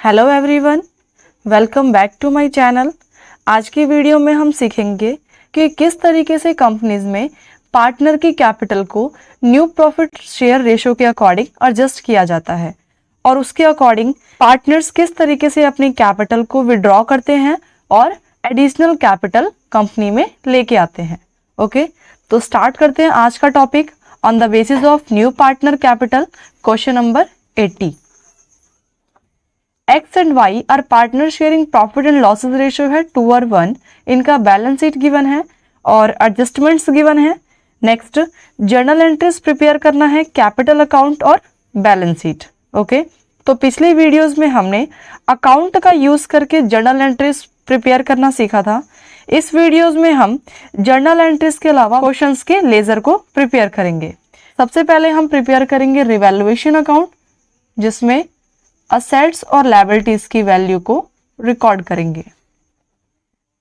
Hello everyone, welcome back to my channel. आज की video में हम सीखेंगे कि किस तरीके से कंपनीज में पार्टनर की कैपिटल को न्यू प्रॉफिट शेयर रेशो के अकॉर्डिंग एडजस्ट किया जाता है और उसके अकॉर्डिंग पार्टनर्स किस तरीके से अपनी कैपिटल को विड्रॉ करते हैं और एडिशनल कैपिटल कंपनी में लेके आते हैं। ओके, तो स्टार्ट करते हैं आज का topic on the basis of new partner capital. Question number 80। X and Y are partner sharing profit and losses ratio है 2:1। इनका बैलेंस शीट गिवन है और एडजस्टमेंट्स गिवन है। नेक्स्ट, जर्नल एंट्रीज प्रिपेयर करना है, कैपिटल अकाउंट और balance sheet. Okay, तो पिछली वीडियोस में हमने अकाउंट का यूज करके जर्नल एंट्रीज प्रिपेयर करना सीखा था। इस वीडियोस में हम जर्नल एंट्रीज के अलावा क्वेश्चंस के लेजर को प्रिपेयर करेंगे। सबसे पहले हम प्रिपेयर करेंगे रिवैल्यूएशन अकाउंट, जिसमें असेट्स और लायबिलिटीज की वैल्यू को रिकॉर्ड करेंगे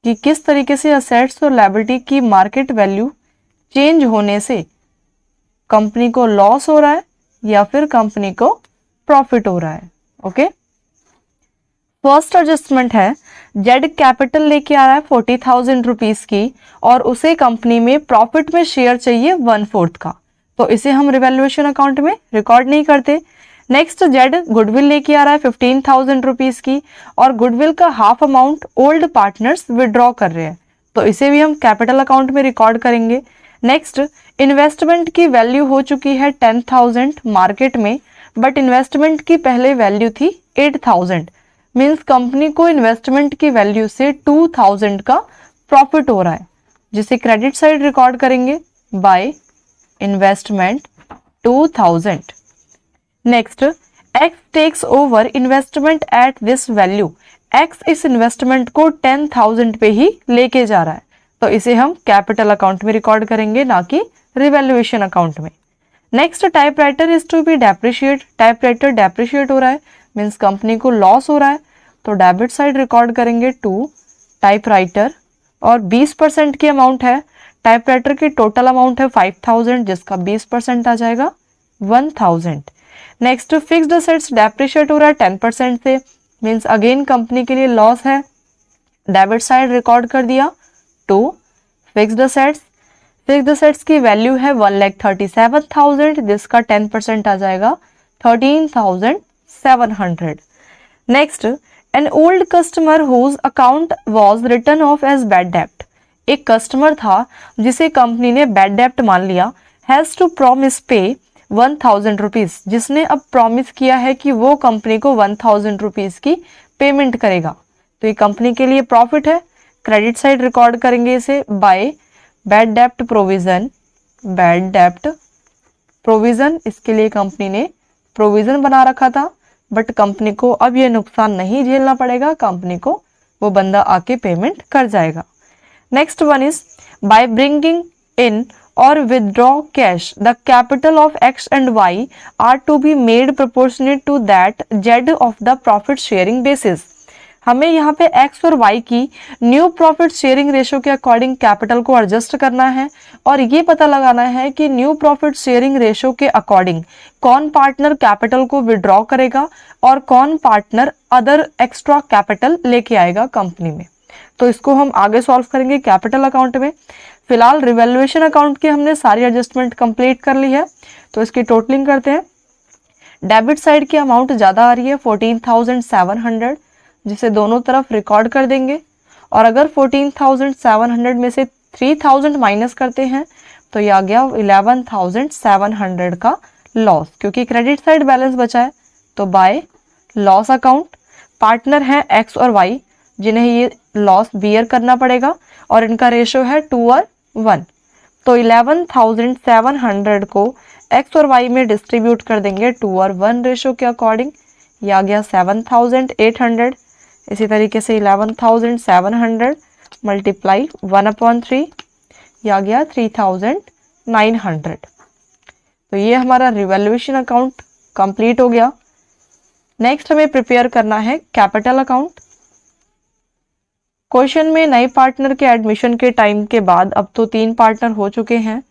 कि किस तरीके से असेट्स और लायबिलिटी की मार्केट वैल्यू चेंज होने से कंपनी को लॉस हो रहा है या फिर कंपनी को प्रॉफिट हो रहा है। ओके, फर्स्ट एडजस्टमेंट है, जेड कैपिटल लेके आ रहा है 40,000 रुपीज की और उसे कंपनी में प्रॉफिट में शेयर चाहिए 1/4 का, तो इसे हम रिवैल्यूएशन अकाउंट में रिकॉर्ड नहीं करते। नेक्स्ट, जेड गुडविल लेके आ रहा है 15,000 रुपीज की और गुडविल का half amount old partners withdraw कर रहे हैं, तो इसे भी हम कैपिटल अकाउंट में रिकॉर्ड करेंगे। नेक्स्ट, इन्वेस्टमेंट की वैल्यू हो चुकी है 10,000 मार्केट में, बट इन्वेस्टमेंट की पहले वैल्यू थी 8,000, मीन्स कंपनी को इन्वेस्टमेंट की वैल्यू से 2,000 का प्रॉफिट हो रहा है, जिसे क्रेडिट साइड रिकॉर्ड करेंगे by investment 2,000। Next, X takes over investment at this value. X इस इन्वेस्टमेंट को 10,000 पे ही लेके जा रहा है, तो इसे हम कैपिटल अकाउंट में रिकॉर्ड करेंगे, ना कि रिवैल्यूएशन अकाउंट में। Next, typewriter is to be depreciate. Typewriter depreciate हो रहा है, मीन्स कंपनी को लॉस हो रहा है, तो डेबिट साइड रिकॉर्ड करेंगे टू टाइपराइटर और 20% की अमाउंट है। टाइपराइटर की टोटल अमाउंट है 5,000, जिसका 20% आ जाएगा 1,000। नेक्स्ट, फिक्स्ड असेट्स डेप्रिशिएट हो रहा है 10% से, मीन्स अगेन कंपनी के लिए लॉस है, डेबिट साइड रिकॉर्ड कर दिया to fixed assets. Fixed assets की वैल्यू है 1,37,000, जिसका 10% आ जाएगा 13,700। Next, an old customer whose account was written off as bad डेप्ट। एक कस्टमर था जिसे कंपनी ने बैड डेप्ट मान लिया, हैज टू प्रॉमिस पे 1,000 रुपीज, जिसने अब प्रॉमिस किया है कि वो कंपनी को 1,000 रुपीज की पेमेंट करेगा, तो ये कंपनी के लिए प्रॉफिट है। क्रेडिट साइड रिकॉर्ड करेंगे इसे by bad dept provision. Bad dept provision, इसके लिए कंपनी ने प्रोविजन बना रखा था, बट कंपनी को अब ये नुकसान नहीं झेलना पड़ेगा, कंपनी को वो बंदा आके पेमेंट कर जाएगा। Next one is by bringing in or withdraw cash, the capital of X and Y are to be made proportionate to that Z of the profit sharing basis। हमें यहाँ पे X और Y की new profit sharing ratio के according capital को adjust करना है और ये पता लगाना है कि न्यू प्रॉफिट शेयरिंग रेशो के अकॉर्डिंग कौन पार्टनर कैपिटल को विड्रॉ करेगा और कौन पार्टनर अदर एक्स्ट्रा कैपिटल लेके आएगा कंपनी में। तो इसको हम आगे सॉल्व करेंगे कैपिटल अकाउंट में। फिलहाल रिवैल्यूएशन अकाउंट की हमने सारी एडजस्टमेंट कंप्लीट कर ली है, तो इसकी टोटलिंग करते हैं। डेबिट साइड की अमाउंट ज़्यादा आ रही है 14,700, जिसे दोनों तरफ रिकॉर्ड कर देंगे, और अगर 14,700 में से 3,000 माइनस करते हैं तो ये आ गया 11,700 का लॉस, क्योंकि क्रेडिट साइड बैलेंस बचा है, तो बाय लॉस अकाउंट। पार्टनर हैं X और Y, जिन्हें ये लॉस बियर करना पड़ेगा और इनका रेशो है 2:1, तो 11,700 को X और Y में डिस्ट्रीब्यूट कर देंगे 2:1 रेशो के अकॉर्डिंग, ये आ गया 7,800। इसी तरीके से 11,700 मल्टीप्लाई 1/3, ये आ गया 3,900। तो ये हमारा रिवैल्यूएशन अकाउंट कंप्लीट हो गया। नेक्स्ट हमें प्रिपेयर करना है कैपिटल अकाउंट। क्वेश्चन में नए पार्टनर के एडमिशन के टाइम के बाद अब तो 3 पार्टनर हो चुके हैं,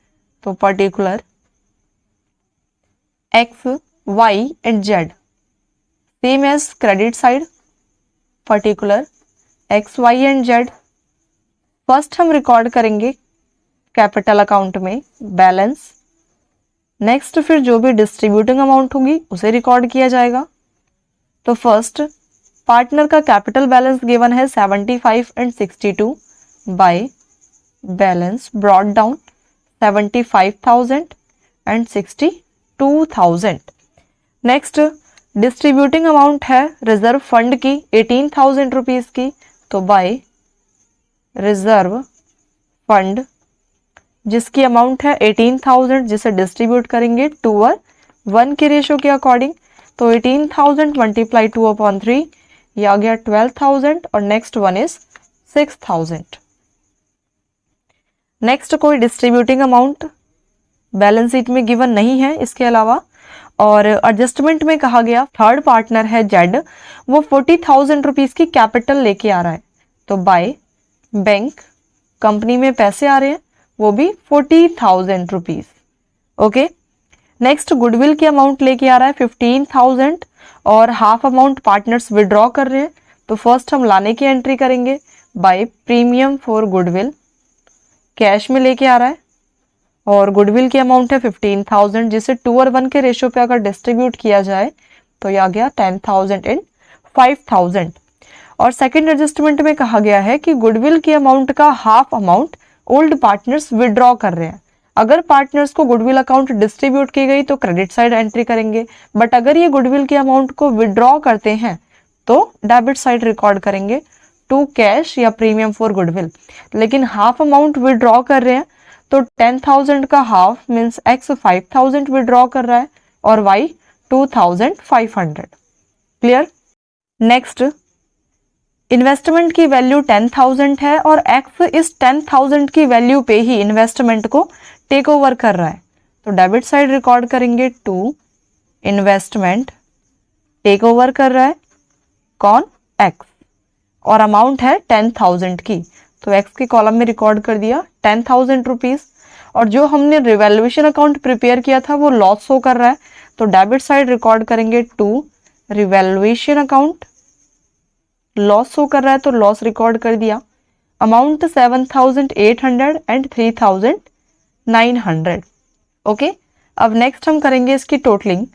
तो particular X, Y and Z same as credit side particular X Y and Z. First हम रिकॉर्ड करेंगे कैपिटल अकाउंट में बैलेंस, नेक्स्ट फिर जो भी डिस्ट्रीब्यूटिंग अमाउंट होगी उसे रिकॉर्ड किया जाएगा। तो फर्स्ट पार्टनर का कैपिटल बैलेंस गिवन है 75 and 62 by balance brought down 75,000 and 62,000। Next distributing amount है रिजर्व फंड की 18,000 रुपीज की, तो बाय रिजर्व फंड जिसकी अमाउंट है 18,000 जिसे डिस्ट्रीब्यूट करेंगे 2:1 के रेशो के अकॉर्डिंग। तो 18,000 मल्टीप्लाई 2/3 ये आ गया 12,000 और नेक्स्ट वन इज 6,000। नेक्स्ट कोई डिस्ट्रीब्यूटिंग अमाउंट बैलेंस शीट में गिवन नहीं है इसके अलावा। और एडजस्टमेंट में कहा गया थर्ड पार्टनर है जेड, वो 40,000 रुपीज की कैपिटल लेके आ रहा है, तो बाय बैंक कंपनी में पैसे आ रहे हैं वो भी 40,000 रुपीज। ओके, नेक्स्ट गुडविल की अमाउंट लेके आ रहा है 15,000 और हाफ अमाउंट पार्टनर्स विड्रॉ कर रहे हैं, तो फर्स्ट हम लाने की एंट्री करेंगे by premium for goodwill, cash में लेके आ रहा है और गुडविल की अमाउंट है 15,000 जिसे 2:1 के रेशो पे अगर डिस्ट्रीब्यूट किया जाए तो ये आ गया 10,000 एंड 5,000। और सेकंड एडजस्टमेंट में कहा गया है कि गुडविल की अमाउंट का half amount old partners withdraw कर रहे हैं। अगर पार्टनर्स को गुडविल अकाउंट डिस्ट्रीब्यूट की गई तो क्रेडिट साइड एंट्री करेंगे, बट अगर ये गुडविल की अमाउंट को विड्रॉ करते हैं तो डेबिट साइड रिकॉर्ड करेंगे टू कैश या प्रीमियम फॉर गुडविल। लेकिन हाफ अमाउंट विड्रॉ कर रहे हैं तो 10,000 का हाफ मीन्स एक्स 5,000 विड्रॉ कर रहा है और वाई 2,500। क्लियर। नेक्स्ट इन्वेस्टमेंट की वैल्यू 10,000 है और एक्स इस 10,000 की वैल्यू पे ही इन्वेस्टमेंट को टेक ओवर कर रहा है, तो डेबिट साइड रिकॉर्ड करेंगे टू इन्वेस्टमेंट टेक ओवर कर रहा है कौन, एक्स, और अमाउंट है 10,000 की, तो एक्स के कॉलम में रिकॉर्ड कर दिया 10,000 रुपीज। और जो हमने रिवैल्यूएशन अकाउंट प्रिपेयर किया था वो लॉस शो कर रहा है, तो डेबिट साइड रिकॉर्ड करेंगे to revaluation account, loss show कर रहा है तो लॉस रिकॉर्ड कर दिया। Amount 7,800 and 3,900। ओके, अब नेक्स्ट हम करेंगे इसकी टोटलिंग।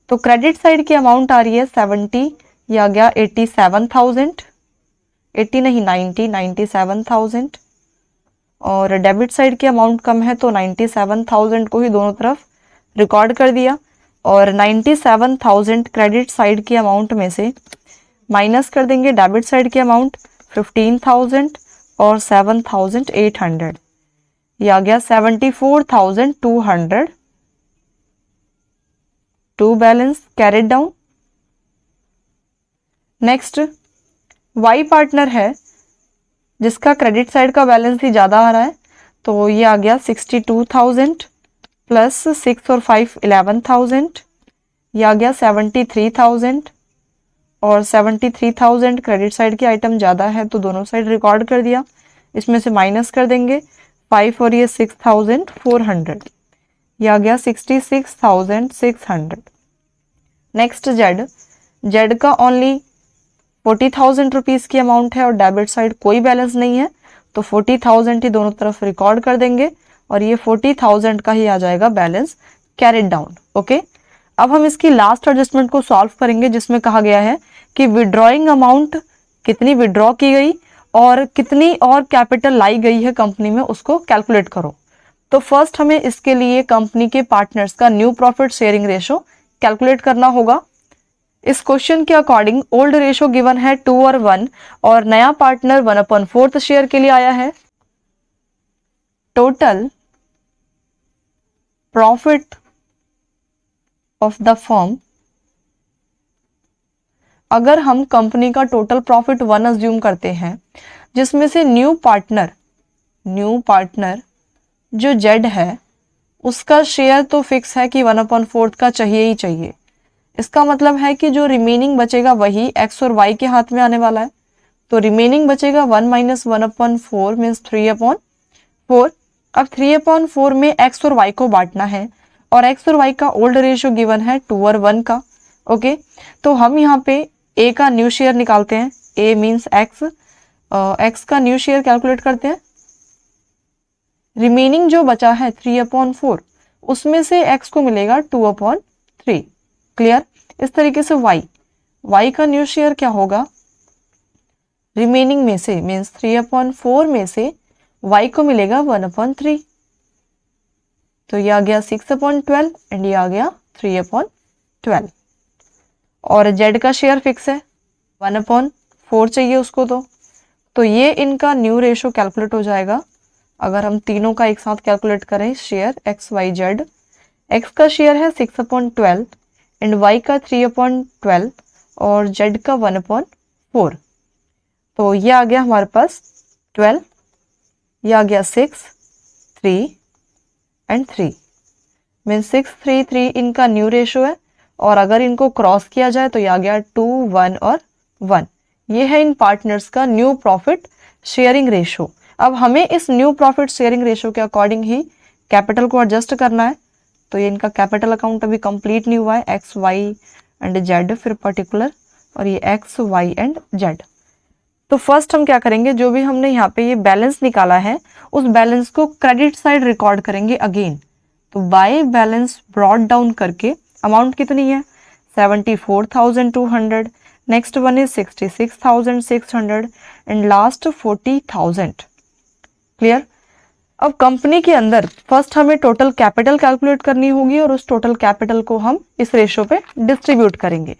तो क्रेडिट साइड की अमाउंट आ रही है 70, यह आ गया 87,000, 80 नहीं 97,000। और डेबिट साइड की अमाउंट कम है तो 97,000 को ही दोनों तरफ रिकॉर्ड कर दिया और 97,000 क्रेडिट साइड की अमाउंट में से माइनस कर देंगे डेबिट साइड की अमाउंट 15,000 और 7,800, ये आ गया 74,200 to balance carried down. Next Y partner है जिसका क्रेडिट साइड का बैलेंस ही ज़्यादा आ रहा है, तो ये आ गया 62,000 प्लस 6 और 5 11,000, ये आ गया 73,000 और 73,000 क्रेडिट साइड की आइटम ज़्यादा है तो दोनों साइड रिकॉर्ड कर दिया। इसमें से माइनस कर देंगे 5 और ये 6,400, ये आ गया 66,600। नेक्स्ट जेड का ओनली 40,000 रुपीज़ की अमाउंट है और डेबिट साइड कोई बैलेंस नहीं है, तो 40,000 ही दोनों तरफ रिकॉर्ड कर देंगे और ये 40,000 का ही आ जाएगा बैलेंस कैरिड डाउन। ओके, अब हम इसकी लास्ट एडजस्टमेंट को सॉल्व करेंगे जिसमें कहा गया है कि विड्रॉइंग अमाउंट कितनी विड्रॉ की गई और कितनी और कैपिटल लाई गई है कंपनी में उसको कैलकुलेट करो। तो फर्स्ट हमें इसके लिए कंपनी के पार्टनर्स का new profit sharing ratio calculate करना होगा। इस क्वेश्चन के अकॉर्डिंग ओल्ड रेशो गिवन है 2:1 और नया पार्टनर 1/4 शेयर के लिए आया है। Total profit of the firm, अगर हम कंपनी का टोटल प्रॉफिट 1 अज्यूम करते हैं जिसमें से न्यू पार्टनर जो जेड है उसका शेयर तो फिक्स है कि 1/4 का चाहिए ही चाहिए। इसका मतलब है कि जो रिमेनिंग बचेगा वही एक्स और वाई के हाथ में आने वाला है, तो रिमेनिंग बचेगा 1 - 1/4 मीन्स 3/4। अब 3/4 में एक्स और वाई को बांटना है और एक्स और वाई का ओल्ड रेशियो गिवन है 2:1 का। ओके, तो हम यहाँ पे ए का न्यू शेयर निकालते हैं, ए मीन्स एक्स, एक्स का न्यू शेयर कैलकुलेट करते हैं। रिमेनिंग जो बचा है 3/4, उसमें से एक्स को मिलेगा 2/3। क्लियर। इस तरीके से वाई का न्यू शेयर क्या होगा, रिमेनिंग में से मीन्स 3/4 में से y को मिलेगा 1/3, तो ये आ गया 6/12 एंड ये आ गया 3/12। और z का शेयर फिक्स है 1/4 चाहिए उसको, तो ये इनका न्यू रेशो कैलकुलेट हो जाएगा। अगर हम तीनों का एक साथ कैलकुलेट करें share x y z, x का शेयर है 6/12 एंड y का 3/12 और z का 1/4, तो ये आ गया हमारे पास 12, ये आ गया 6, 3 एंड 3 मीन 6, 3, 3 इनका न्यू रेशो है। और अगर इनको क्रॉस किया जाए तो ये आ गया 2, 1 और 1। ये है इन पार्टनर्स का न्यू प्रॉफिट शेयरिंग रेशो। अब हमें इस न्यू प्रॉफिट शेयरिंग रेशो के अकॉर्डिंग ही कैपिटल को एडजस्ट करना है। तो ये इनका कैपिटल अकाउंट अभी कंप्लीट नहीं हुआ है, एक्स वाई एंड जेड फिर पर्टिकुलर, और ये एक्स वाई एंड जेड। तो फर्स्ट हम क्या करेंगे, जो भी हमने यहाँ पे ये बैलेंस निकाला है उस बैलेंस को क्रेडिट साइड रिकॉर्ड करेंगे अगेन। तो बाय बैलेंस ब्रॉट डाउन करके अमाउंट कितनी है 74,200, next one is 66,600 and last 40,000। Clear. अब कंपनी के अंदर फर्स्ट हमें टोटल कैपिटल कैलकुलेट करनी होगी और उस टोटल कैपिटल को हम इस रेशो पे डिस्ट्रीब्यूट करेंगे।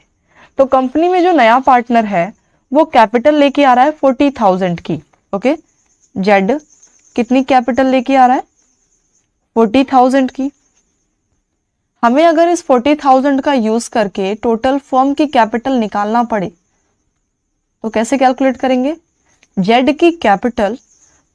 तो कंपनी में जो नया पार्टनर है वो कैपिटल लेके आ रहा है 40,000 की। ओके, जेड कितनी कैपिटल लेके आ रहा है 40,000 की। हमें अगर इस 40,000 का यूज करके टोटल फर्म की कैपिटल निकालना पड़े तो कैसे कैलकुलेट करेंगे, जेड की कैपिटल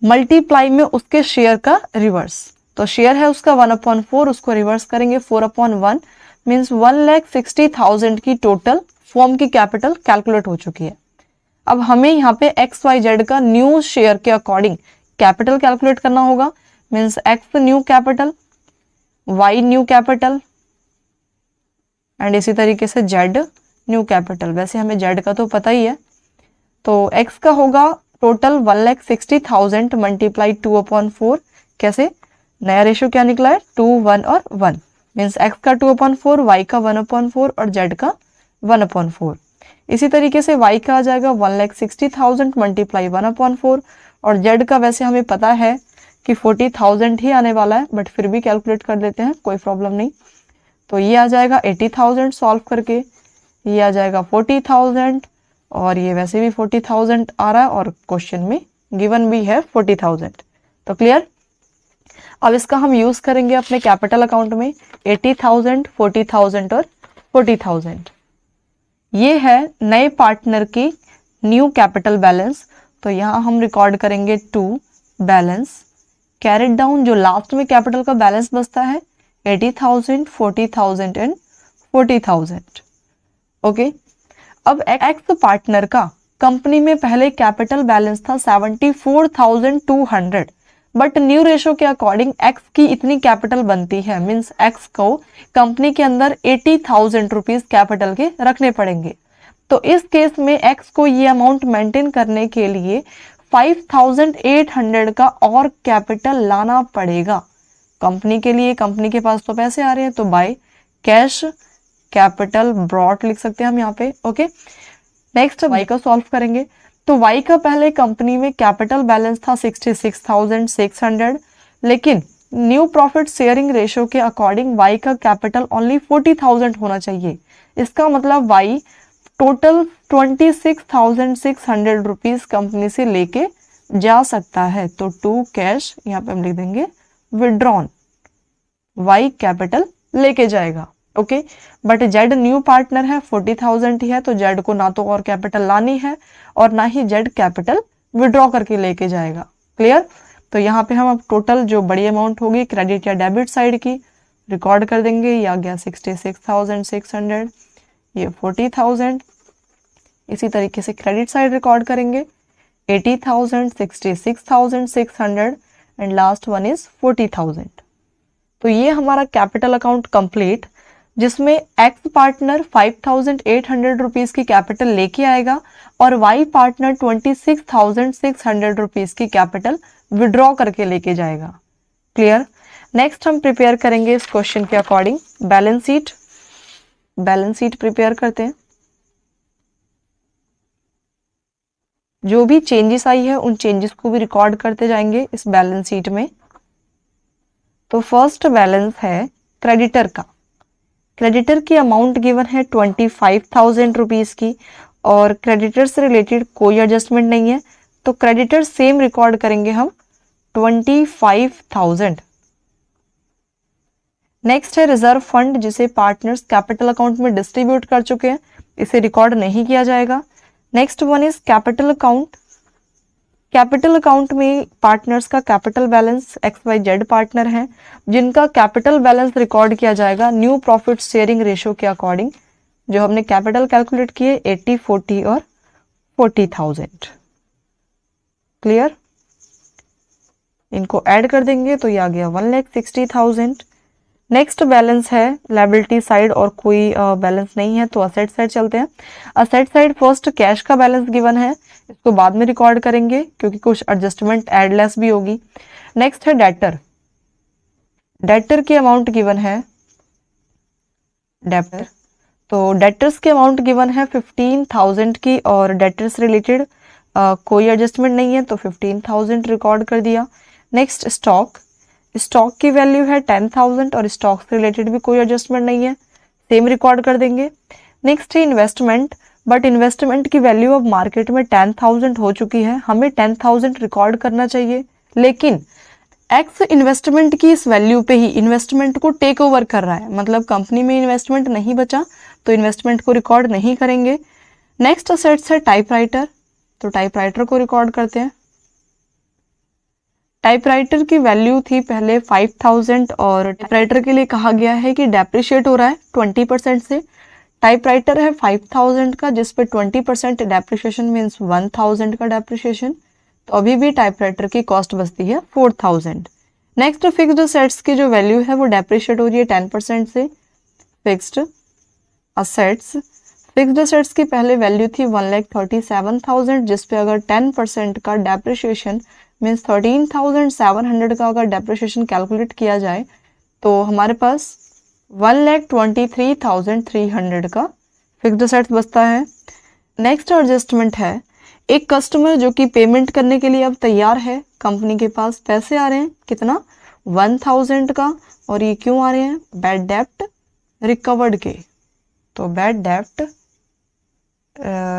मल्टीप्लाई में उसके शेयर का रिवर्स। तो शेयर है उसका 1/4, उसको रिवर्स करेंगे 4/1 मीन्स 1,60,000 की टोटल फर्म की कैपिटल कैलकुलेट हो चुकी है। अब हमें यहाँ पे एक्स वाई जेड का न्यू शेयर के अकॉर्डिंग कैपिटल कैलकुलेट करना होगा, means X new capital, Y new capital and इसी तरीके से जेड न्यू कैपिटल। वैसे हमें जेड का तो पता ही है, तो एक्स का होगा टोटल 1,60,000 मल्टीप्लाई 2/4। कैसे, नया रेशो क्या निकला है 2, 1 और 1 मीन्स एक्स का 2/4, वाई का 1/4 और जेड का 1/4। इसी तरीके से y का आ जाएगा 1,60,000 मल्टीप्लाई 1/4 और z का वैसे हमें पता है कि 40,000 ही आने वाला है, बट फिर भी कैलकुलेट कर देते हैं, कोई प्रॉब्लम नहीं। तो ये आ जाएगा 80,000 सॉल्व करके, ये आ जाएगा 40,000 और ये वैसे भी 40,000 आ रहा है और क्वेश्चन में गिवन भी है 40,000। तो क्लियर। अब इसका हम यूज करेंगे अपने कैपिटल अकाउंट में 80,000, 40,000 और 40,000। ये है नए पार्टनर की न्यू कैपिटल बैलेंस। तो यहाँ हम रिकॉर्ड करेंगे 2 बैलेंस कैरिड डाउन, जो लास्ट में कैपिटल का बैलेंस बचता है 80,000, 40,000 एंड 40,000। ओके, अब एक्स पार्टनर का कंपनी में पहले कैपिटल बैलेंस था 74,200, बट न्यू रेशो के अकॉर्डिंग एक्स की इतनी कैपिटल बनती है, मीन्स एक्स को कंपनी के अंदर 80,000 रुपीज कैपिटल के रखने पड़ेंगे। तो इस केस में एक्स को ये अमाउंट मेंटेन करने के लिए 5,800 का और कैपिटल लाना पड़ेगा कंपनी के लिए। कंपनी के पास तो पैसे आ रहे हैं, तो बाय कैश कैपिटल ब्रॉट लिख सकते हैं हम यहाँ पे। ओके, नेक्स्ट वाई का सॉल्व करेंगे। तो वाई का पहले कंपनी में कैपिटल बैलेंस था 66,600, लेकिन न्यू प्रॉफिट शेयरिंग रेशो के अकॉर्डिंग वाई का कैपिटल ओनली 40,000 होना चाहिए। इसका मतलब वाई टोटल 26,600 रुपीज कंपनी से लेके जा सकता है। तो टू कैश यहाँ पे हम लिख देंगे विड्रॉन, वाई कैपिटल लेके जाएगा। Okay, but Z new partner है, 40,000 ही है, तो जेड को ना तो और कैपिटल लानी है और ना ही जेड कैपिटल विड्रॉ करके लेके जाएगा। क्लियर। तो यहाँ पे हम अब टोटल जो बड़ी अमाउंट होगी क्रेडिट या डेबिट साइड की रिकॉर्ड कर देंगे। ये आ गया 66,600, ये 40,000। इसी तरीके से क्रेडिट साइड रिकॉर्ड करेंगे 80,000, 66,600 एंड लास्ट वन इज 40,000। तो ये हमारा कैपिटल अकाउंट कंप्लीट। जिसमें एक्स पार्टनर 5,800 रुपीज़ की कैपिटल लेके आएगा और वाई पार्टनर 26,600 रुपीज़ की कैपिटल विड्रॉ करके लेके जाएगा। क्लियर। नेक्स्ट हम प्रिपेयर करेंगे इस क्वेश्चन के according balance sheet. Balance sheet prepare करते हैं। जो भी चेंजेस आई है उन चेंजेस को भी रिकॉर्ड करते जाएंगे इस बैलेंस शीट में। तो फर्स्ट बैलेंस है क्रेडिटर का। क्रेडिटर की अमाउंट गिवन है 25,000 रुपीज़ की और क्रेडिटर से रिलेटेड कोई एडजस्टमेंट नहीं है, तो क्रेडिटर सेम रिकॉर्ड करेंगे हम 25,000। नेक्स्ट है रिजर्व फंड, जिसे पार्टनर्स कैपिटल अकाउंट में डिस्ट्रीब्यूट कर चुके हैं, इसे रिकॉर्ड नहीं किया जाएगा। Next one is capital account. Capital account में पार्टनर्स का कैपिटल बैलेंस XYZ पार्टनर हैं, जिनका कैपिटल बैलेंस रिकॉर्ड किया जाएगा न्यू प्रॉफिट शेयरिंग रेशियो के अकॉर्डिंग। जो हमने कैपिटल कैलकुलेट किए 80, 40 और 40,000। क्लियर। इनको ऐड कर देंगे तो ये आ गया 1,60,000। नेक्स्ट बैलेंस है लायबिलिटी साइड और कोई बैलेंस नहीं है, तो असेट साइड चलते हैं। असेट साइड फर्स्ट कैश का बैलेंस गिवन है, इसको बाद में रिकॉर्ड करेंगे क्योंकि कुछ एडजस्टमेंट एड लेस भी होगी। नेक्स्ट है डेटर। डेटर की अमाउंट गिवन है डेप्टर, तो डेटर्स की अमाउंट गिवन है 15,000 की और डेटर्स रिलेटेड कोई एडजस्टमेंट नहीं है, तो 15,000 रिकॉर्ड कर दिया। Next stock. स्टॉक की वैल्यू है 10,000 और स्टॉक से रिलेटेड भी कोई एडजस्टमेंट नहीं है, सेम रिकॉर्ड कर देंगे। नेक्स्ट है इन्वेस्टमेंट, बट इन्वेस्टमेंट की वैल्यू अब मार्केट में 10,000 हो चुकी है, हमें 10,000 रिकॉर्ड करना चाहिए, लेकिन एक्स इन्वेस्टमेंट की इस वैल्यू पे ही इन्वेस्टमेंट को टेक ओवर कर रहा है, मतलब कंपनी में इन्वेस्टमेंट नहीं बचा तो इन्वेस्टमेंट को रिकॉर्ड नहीं करेंगे। नेक्स्ट असेट्स है टाइपराइटर, तो टाइपराइटर को रिकॉर्ड करते हैं। टाइपराइटर की वैल्यू थी पहले 5,000 और टाइपराइटर के लिए कहा गया है कि डेप्रिशिएट हो रहा है 20% से। टाइपराइटर है 5,000 का, जिस पे 20% डेप्रिशिएशन मीन्स 1,000 का डेप्रिशिएशन, तो अभी भी टाइपराइटर की कॉस्ट बचती है 4,000। नेक्स्ट फिक्स्ड असेट्स की जो वैल्यू है वो डेप्रिशिएट हो रही है 10% से। फिक्स्ड असेट्स, फिक्स्ड असेट्स की पहले वैल्यू थी 1,37,000, जिस पे अगर 10% का डेप्रिशिएशन मीन्स 13,700 का अगर डेप्रिशिएशन कैलकुलेट किया जाए तो हमारे पास 1,23,300 का फिक्स्ड असेट्स बचता है। नेक्स्ट एडजस्टमेंट है एक कस्टमर जो कि पेमेंट करने के लिए अब तैयार है, कंपनी के पास पैसे आ रहे हैं कितना 1,000 का, और ये क्यों आ रहे हैं बैड डेप्ट रिकवर्ड के, तो बैड डेप्ट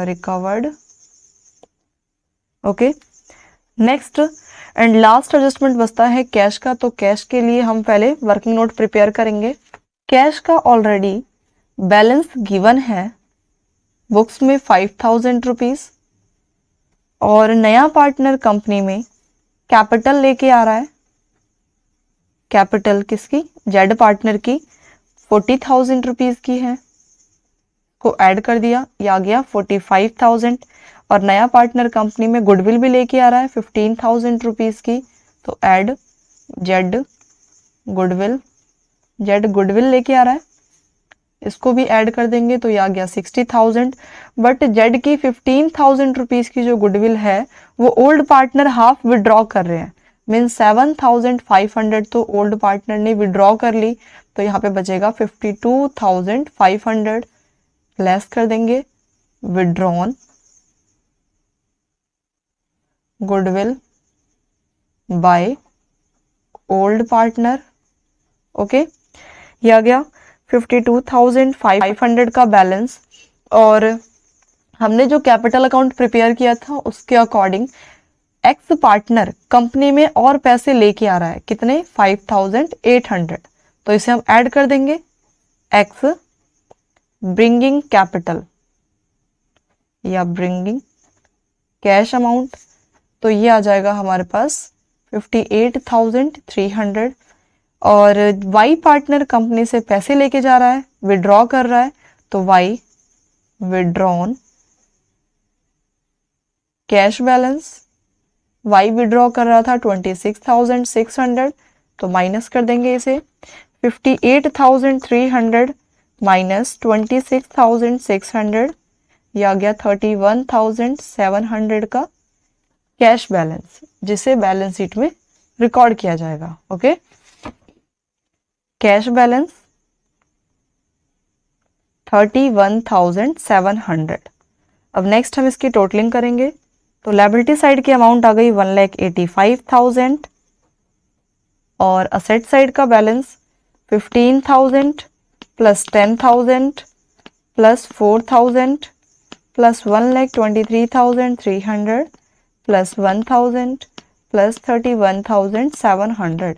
recovered. Okay. Next and last adjustment बचता है कैश का, तो कैश के लिए हम पहले वर्किंग नोट प्रिपेयर करेंगे। कैश का ऑलरेडी बैलेंस गिवन है बुक्स में 5,000 रुपीज और नया पार्टनर कंपनी में कैपिटल लेके आ रहा है। कैपिटल किसकी, जेड पार्टनर की 40,000 रुपीज की है, को ऐड कर दिया, ये आ गया 45,000। और नया पार्टनर कंपनी में गुडविल भी लेके आ रहा है 15,000 रुपीज की, तो add Z goodwill, Z goodwill लेके आ रहा है, इसको भी ऐड कर देंगे तो ये आ गया 60,000। बट जेड की 15,000 रुपीज की जो गुडविल है वो ओल्ड पार्टनर हाफ विड्रॉ कर रहे हैं, मीन 7,500 तो ओल्ड पार्टनर ने विड्रॉ कर ली, तो यहाँ पे बचेगा 52,500, लेस कर देंगे withdrawn goodwill by old partner. Okay, ये आ गया 52,500 का बैलेंस। और हमने जो कैपिटल अकाउंट प्रिपेयर किया था उसके अकॉर्डिंग एक्स पार्टनर कंपनी में और पैसे लेके आ रहा है, कितने 5,800, तो इसे हम ऐड कर देंगे एक्स ब्रिंगिंग कैपिटल या ब्रिंगिंग कैश अमाउंट, तो ये आ जाएगा हमारे पास 58,300। और वाई पार्टनर कंपनी से पैसे लेके जा रहा है, विड्रॉ कर रहा है, तो Y withdrawn cash balance, Y withdraw कर रहा था 26,600, तो माइनस कर देंगे इसे 58,300 माइनस 26,600, ये आ गया 31,700 का कैश बैलेंस, जिसे बैलेंस शीट में रिकॉर्ड किया जाएगा। Okay, cash balance 31,700। अब नेक्स्ट हम इसकी टोटलिंग करेंगे, तो लायबिलिटी साइड की अमाउंट आ गई 1,85,000 और असेट साइड का balance 15,000 plus 10,000 plus 4,000 plus 1,23,300 plus 1,000 plus 31,700,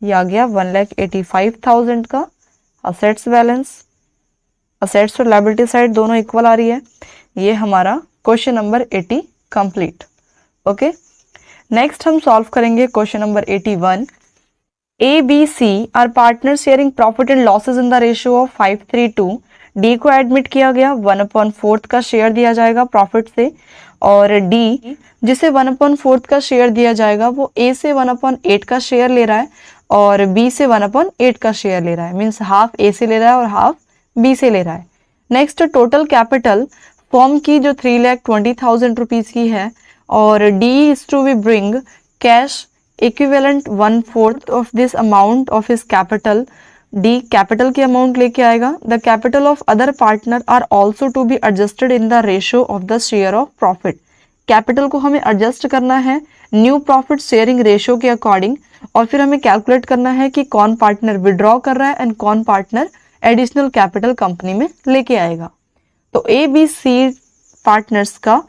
ये आ गया 1,85,000 का असेट्स बैलेंस। असेट्स और लायबिलिटी साइड दोनों इक्वल आ रही है। ये हमारा question number 80 complete. Okay, next हम सॉल्व करेंगे question number 81। A B C are partner sharing profit and losses in the ratio of 5:3:2। D को एडमिट किया गया, 1/4 का शेयर दिया जाएगा प्रॉफिट से, और डी जिसे 1/4 का शेयर दिया जाएगा वो ए से 1/8 का शेयर ले रहा है और बी से 1/8 का शेयर ले रहा है, मीन्स हाफ ए से ले रहा है और हाफ बी से ले रहा है। नेक्स्ट, टोटल कैपिटल फॉर्म की जो 3,20,000 रुपीज की है, और D is to be bring cash equivalent 1/4 of this amount of his capital. D capital की अमाउंट लेके आएगा। The capital of other partner are also to be adjusted in the ratio of the share of profit. Capital को हमें adjust करना है new profit sharing ratio के according, और फिर हमें कैलकुलेट करना है कि कौन पार्टनर विड्रॉ कर रहा है एंड कौन पार्टनर एडिशनल कैपिटल कंपनी में लेके आएगा। तो ए बी सी पार्टनर्स का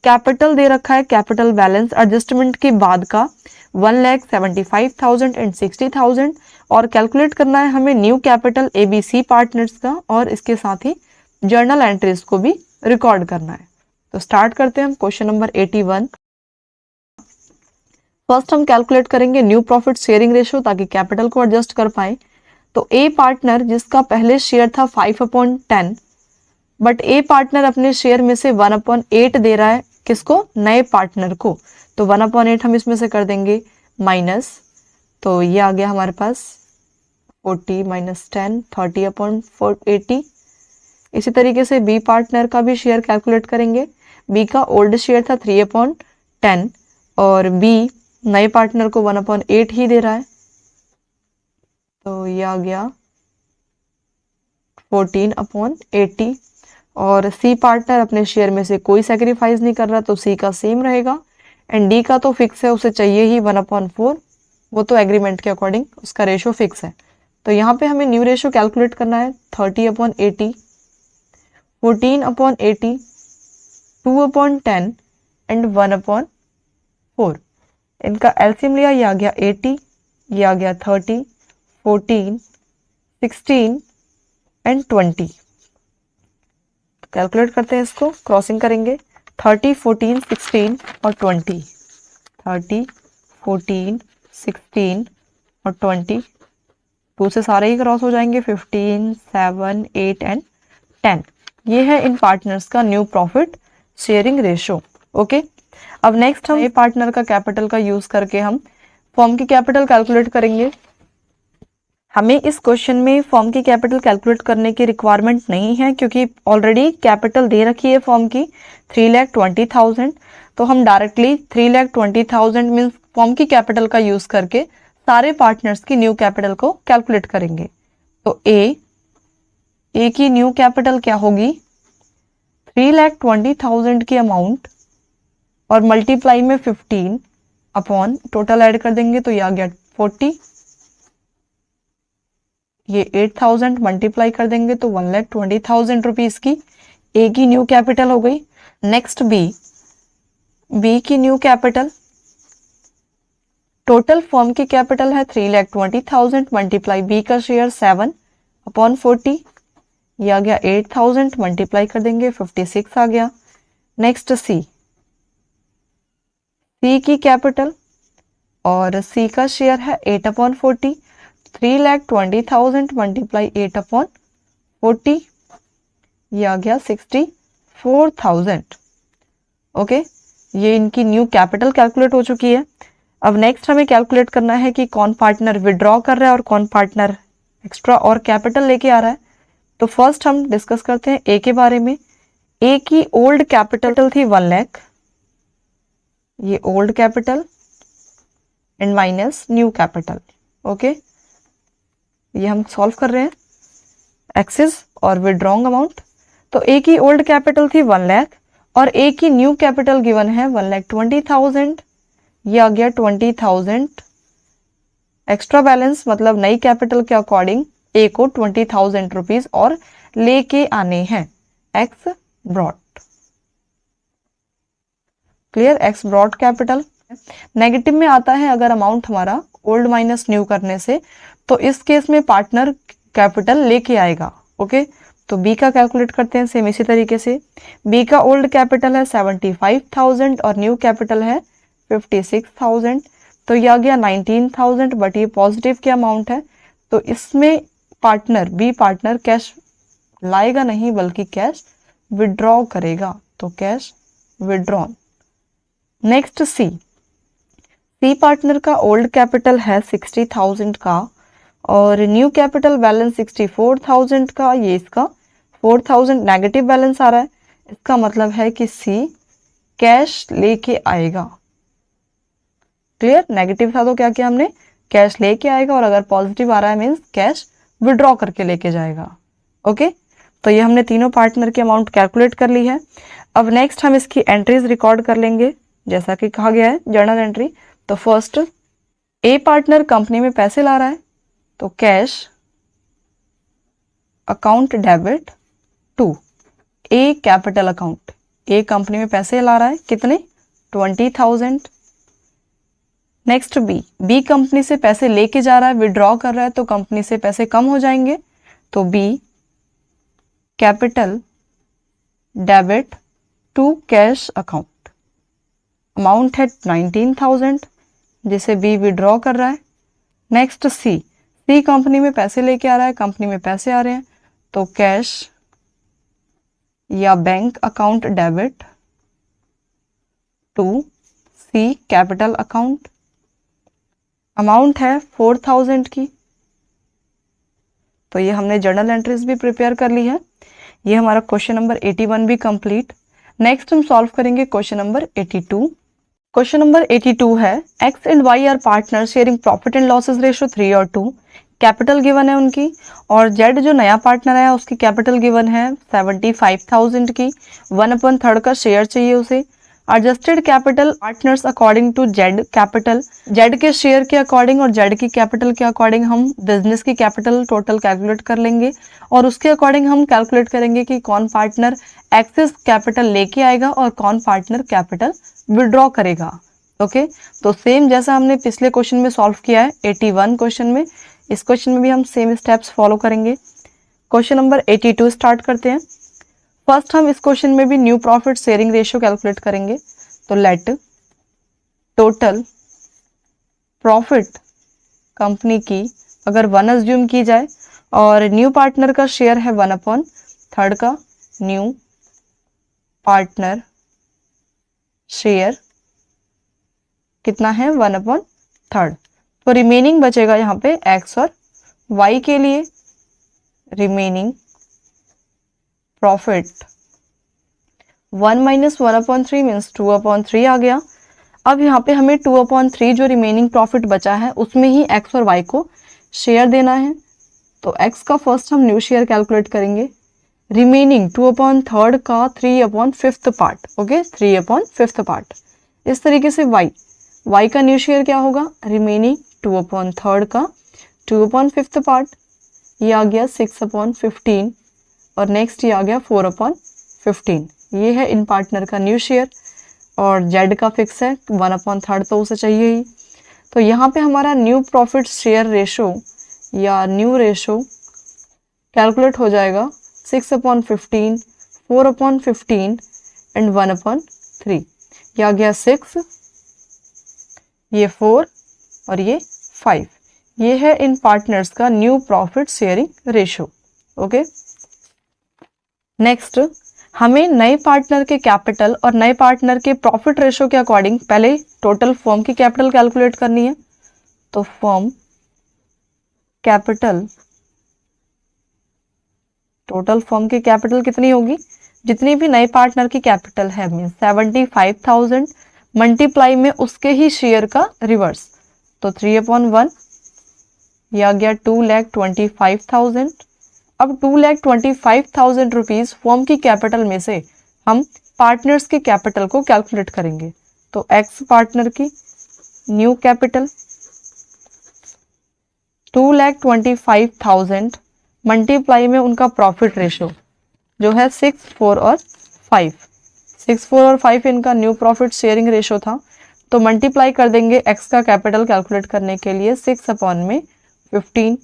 कैपिटल दे रखा है, कैपिटल बैलेंस एडजस्टमेंट के बाद का 1,75,000 एंड 60,000, और कैलकुलेट करना है हमें new capital A B C partners का, और इसके साथ ही जर्नल एंट्रीज को भी रिकॉर्ड करना है। तो स्टार्ट करते हैं हम क्वेश्चन नंबर 81। फर्स्ट हम कैलकुलेट करेंगे न्यू प्रॉफिट शेयरिंग रेशियो ताकि कैपिटल को एडजस्ट कर पाए। तो ए पार्टनर जिसका पहले शेयर था 5/10, बट ए पार्टनर अपने शेयर में से 1/8 दे रहा है, किसको? नए पार्टनर को। तो 1/8 हम इसमें से कर देंगे माइनस, तो ये आ गया हमारे पास 40 - 10 30/80। इसी तरीके से बी पार्टनर का भी शेयर कैलकुलेट करेंगे। बी का ओल्ड शेयर था 3/10 और बी नए पार्टनर को 1/8 ही दे रहा है, तो ये आ गया 14/80। और सी पार्टनर अपने शेयर में से कोई सैक्रिफाइस नहीं कर रहा, तो सी का सेम रहेगा। एंड डी का तो फिक्स है, उसे चाहिए ही 1/4, वो तो एग्रीमेंट के अकॉर्डिंग उसका रेशो फिक्स है। तो यहाँ पे हमें न्यू रेशो कैलकुलेट करना है 30/80, 14/80, 2/10 एंड 1/4। इनका एलसीएम लिया, ये आ गया 80, ये आ गया 30, 14, 16 एंड 20। कैलकुलेट करते हैं इसको, क्रॉसिंग करेंगे 30, 14, 16 और 20, 30, 14, 16 और 20। 2 से सारे ही क्रॉस हो जाएंगे, 15, 7, 8 एंड 10। ये है इन पार्टनर्स का new profit sharing ratio. Okay, अब नेक्स्ट हम ए पार्टनर का कैपिटल का यूज करके हम फर्म की कैपिटल कैलकुलेट करेंगे। हमें इस क्वेश्चन में फर्म की कैपिटल कैलकुलेट करने की रिक्वायरमेंट नहीं है, क्योंकि ऑलरेडी कैपिटल दे रखी है फर्म की 3,20,000। तो हम डायरेक्टली 3,20,000 मीन्स फर्म की कैपिटल का यूज करके सारे पार्टनर्स की न्यू कैपिटल को कैलकुलेट करेंगे। तो ए की न्यू कैपिटल क्या होगी? 3,20,000 की अमाउंट और मल्टीप्लाई में 15 अपॉन टोटल ऐड कर देंगे, तो ये आ गया 40। ये 8,000 मल्टीप्लाई कर देंगे तो 1,20,000 रुपीज की ए की न्यू कैपिटल हो गई। नेक्स्ट बी की न्यू कैपिटल, टोटल फर्म की कैपिटल है 3,20,000 मल्टीप्लाई बी का शेयर 7/40, ये आ गया 8,000 मल्टीप्लाई कर देंगे 56 आ गया। नेक्स्ट सी की कैपिटल, और सी का शेयर है 8/40, 3,20,000 मल्टीप्लाई 8/40, ये आ गया 64,000। ओके, ये इनकी न्यू कैपिटल कैलकुलेट हो चुकी है। अब नेक्स्ट हमें कैलकुलेट करना है कि कौन पार्टनर विड्रॉ कर रहा है और कौन पार्टनर एक्स्ट्रा और कैपिटल लेके आ रहा है। तो फर्स्ट हम डिस्कस करते हैं ए के बारे में। ए की ओल्ड कैपिटल थी 1 लाख, ये old capital and minus new capital. Okay, ये हम सॉल्व कर रहे हैं एक्सेस और विड्रॉन्ग अमाउंट। तो ए की ओल्ड कैपिटल थी 1 लाख और ए की न्यू कैपिटल गिवन है 1,20,000। ये आ गया 20,000 एक्स्ट्रा बैलेंस, मतलब नई कैपिटल के अकॉर्डिंग ए को 20,000 रुपीज और लेके आने हैं X brought. Clear, X brought capital. Negative में आता है अगर अमाउंट हमारा ओल्ड माइनस न्यू करने से, तो इस केस में पार्टनर कैपिटल लेके आएगा। ओके, तो बी का कैलकुलेट करते हैं सेम इसी तरीके से। बी का ओल्ड कैपिटल है 75,000 और न्यू कैपिटल है 56,000, तो ये आ गया 19,000, बट ये पॉजिटिव की अमाउंट है, तो इसमें पार्टनर बी पार्टनर कैश लाएगा नहीं बल्कि कैश विड्रॉ करेगा, तो कैश विड्रॉन। नेक्स्ट सी, सी पार्टनर का ओल्ड कैपिटल है 60,000 का और न्यू कैपिटल बैलेंस 64,000 का। ये इसका 4,000 नेगेटिव बैलेंस आ रहा है, इसका मतलब है कि सी कैश लेके आएगा। क्लियर, नेगेटिव था तो क्या किया हमने, कैश लेके आएगा, और अगर पॉजिटिव आ रहा है मीन्स कैश विड्रॉ करके लेके जाएगा। ओके, तो ये हमने तीनों पार्टनर की अमाउंट कैलकुलेट कर ली है। अब नेक्स्ट हम इसकी एंट्रीज रिकॉर्ड कर लेंगे जैसा कि कहा गया है जर्नल एंट्री। तो फर्स्ट, ए पार्टनर कंपनी में पैसे ला रहा है, तो cash account debit to A capital account. A company में पैसे ला रहा है, कितने, 20,000। नेक्स्ट बी, बी कंपनी से पैसे लेके जा रहा है, विड्रॉ कर रहा है, तो कंपनी से पैसे कम हो जाएंगे, तो B capital debit to cash account. Amount है 19,000 जिसे बी विड्रॉ कर रहा है। नेक्स्ट सी, सी कंपनी में पैसे लेके आ रहा है, कंपनी में पैसे आ रहे हैं, तो कैश या bank account debit to C capital account. Amount है 4,000 की, तो ये हमने जर्नल एंट्रीज भी प्रिपेयर कर ली है। ये हमारा क्वेश्चन नंबर 81 भी कंप्लीट। नेक्स्ट हम सॉल्व करेंगे क्वेश्चन नंबर 82। क्वेश्चन नंबर 82 है, X and Y are partner sharing profit and losses ratio 3 और 2। कैपिटल गिवन है उनकी, और जेड जो नया पार्टनर है उसकी कैपिटल गिवन है 75,000 की, 1/3 का शेयर चाहिए उसे। Adjusted capital partners according to Z capital, Z के शेयर के अकॉर्डिंग और जेड की कैपिटल के अकॉर्डिंग हम बिजनेस की कैपिटल टोटल कैलकुलेट कर लेंगे, और उसके अकॉर्डिंग हम कैलकुलेट करेंगे कि कौन पार्टनर एक्सेस कैपिटल लेके आएगा और कौन पार्टनर कैपिटल विड्रॉ करेगा। ओके, तो सेम जैसा हमने पिछले क्वेश्चन में सॉल्व किया है 81 क्वेश्चन में, इस क्वेश्चन में भी हम सेम स्टेप्स फॉलो करेंगे। क्वेश्चन नंबर 82 स्टार्ट करते हैं। फर्स्ट हम इस क्वेश्चन में भी new profit sharing ratio calculate करेंगे, तो लेट टोटल प्रॉफिट कंपनी की अगर 1 अज्यूम की जाए और न्यू पार्टनर का शेयर है 1/3 का, न्यू पार्टनर शेयर कितना है 1/3, तो रिमेनिंग बचेगा यहाँ पे एक्स और वाई के लिए। रिमेनिंग प्रॉफिट 1 - 1/3 मीन्स 2/3 आ गया। अब यहाँ पे हमें 2/3 जो रिमेनिंग प्रॉफिट बचा है उसमें ही एक्स और वाई को शेयर देना है, तो एक्स का फर्स्ट हम न्यू शेयर कैलकुलेट करेंगे। रिमेनिंग 2/3 का 3/5 पार्ट, ओके 3/5 पार्ट। इस तरीके से वाई का न्यू शेयर क्या होगा, रिमेनिंग 2/3 का 2/5 पार्ट, ये आ गया 6/15, और नेक्स्ट ये आ गया 4/15। ये है इन पार्टनर का न्यू शेयर, और जेड का फिक्स है 1/3 तो उसे चाहिए ही। तो यहाँ पे हमारा न्यू प्रॉफिट शेयर रेशो या न्यू रेशो कैलकुलेट हो जाएगा 6/15, 4/15 एंड 1/3। ये आ गया 6, ये 4 और ये 5। ये है इन पार्टनर्स का new profit sharing ratio. Okay, next हमें नए पार्टनर के कैपिटल और नए पार्टनर के प्रॉफिट रेशो के अकॉर्डिंग पहले टोटल फर्म की कैपिटल कैलकुलेट करनी है। तो फर्म कैपिटल टोटल फर्म की कैपिटल कितनी होगी, जितनी भी नए पार्टनर की कैपिटल है मीन 75,000 मल्टीप्लाई में उसके ही शेयर का रिवर्स, तो 3/1 ये आ गया 2,25,000। अब 2,25,000 रुपीज फर्म की कैपिटल में से हम पार्टनर्स की कैपिटल को कैलकुलेट करेंगे। तो एक्स पार्टनर की न्यू कैपिटल 2,25,000 मल्टीप्लाई में उनका प्रॉफिट रेशो जो है 6, 4 और 5, 6, 4 और 5 इनका न्यू प्रॉफिट शेयरिंग रेशो था। तो मल्टीप्लाई कर देंगे एक्स का कैपिटल कैलकुलेट करने के लिए 6/15।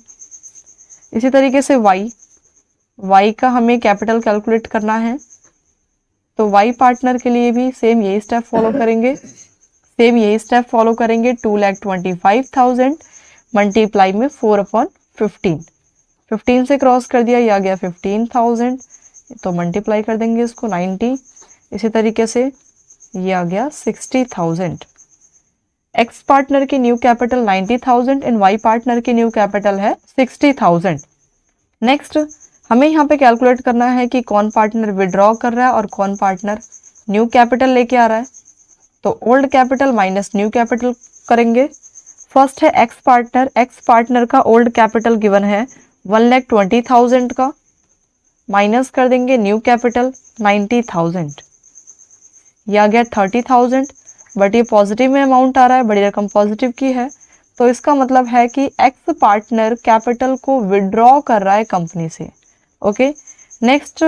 इसी तरीके से वाई का हमें कैपिटल कैलकुलेट करना है, तो वाई पार्टनर के लिए भी सेम यही स्टेप फॉलो करेंगे 2,25,000 मल्टीप्लाई में 4/15, 15 से क्रॉस कर दिया, ये आ गया 15,000, तो मल्टीप्लाई कर देंगे इसको 90। इसी तरीके से ये आ गया 60,000। एक्स पार्टनर की new capital 90,000 and Y partner की न्यू कैपिटल है 60,000। नेक्स्ट हमें यहाँ पे कैलकुलेट करना है कि कौन पार्टनर विड्रॉ कर रहा है और कौन पार्टनर न्यू कैपिटल लेके आ रहा है। तो old capital minus new capital करेंगे। फर्स्ट है एक्स पार्टनर का ओल्ड कैपिटल गिवन है 1,20,000 का, माइनस कर देंगे न्यू कैपिटल 90,000, यह आ गया 30,000। बट ये पॉजिटिव में अमाउंट आ रहा है, बड़ी रकम पॉजिटिव की है, तो इसका मतलब है कि एक्स पार्टनर कैपिटल को विड्रॉ कर रहा है कंपनी से। ओके, नेक्स्ट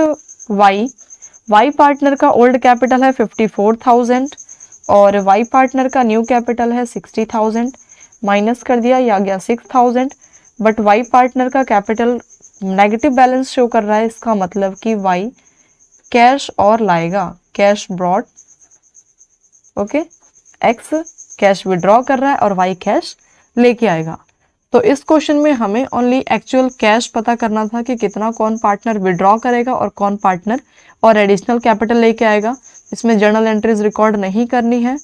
वाई पार्टनर का ओल्ड कैपिटल है 54,000 और वाई पार्टनर का न्यू कैपिटल है 60,000, माइनस कर दिया, ये आ गया 6,000। बट वाई पार्टनर का कैपिटल नेगेटिव बैलेंस शो कर रहा है, इसका मतलब कि वाई कैश और लाएगा, cash brought. Okay, X cash withdraw कर रहा है और वाई कैश लेके आएगा। तो इस क्वेश्चन में हमें ओनली एक्चुअल कैश पता करना था कि कितना कौन पार्टनर विड्रॉ करेगा और कौन पार्टनर और एडिशनल कैपिटल लेके आएगा। इसमें जर्नल एंट्रीज रिकॉर्ड नहीं करनी है।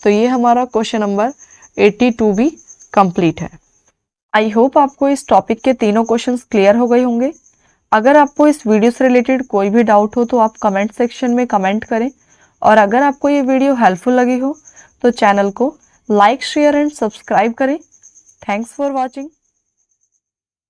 तो ये हमारा क्वेश्चन नंबर 82 भी कंप्लीट है। आई होप आपको इस टॉपिक के तीनों क्वेश्चंस क्लियर हो गए होंगे। अगर आपको इस वीडियो से रिलेटेड कोई भी डाउट हो तो आप कमेंट सेक्शन में कमेंट करें, और अगर आपको ये वीडियो हेल्पफुल लगी हो तो चैनल को लाइक, शेयर एंड सब्सक्राइब करें। Thanks for watching.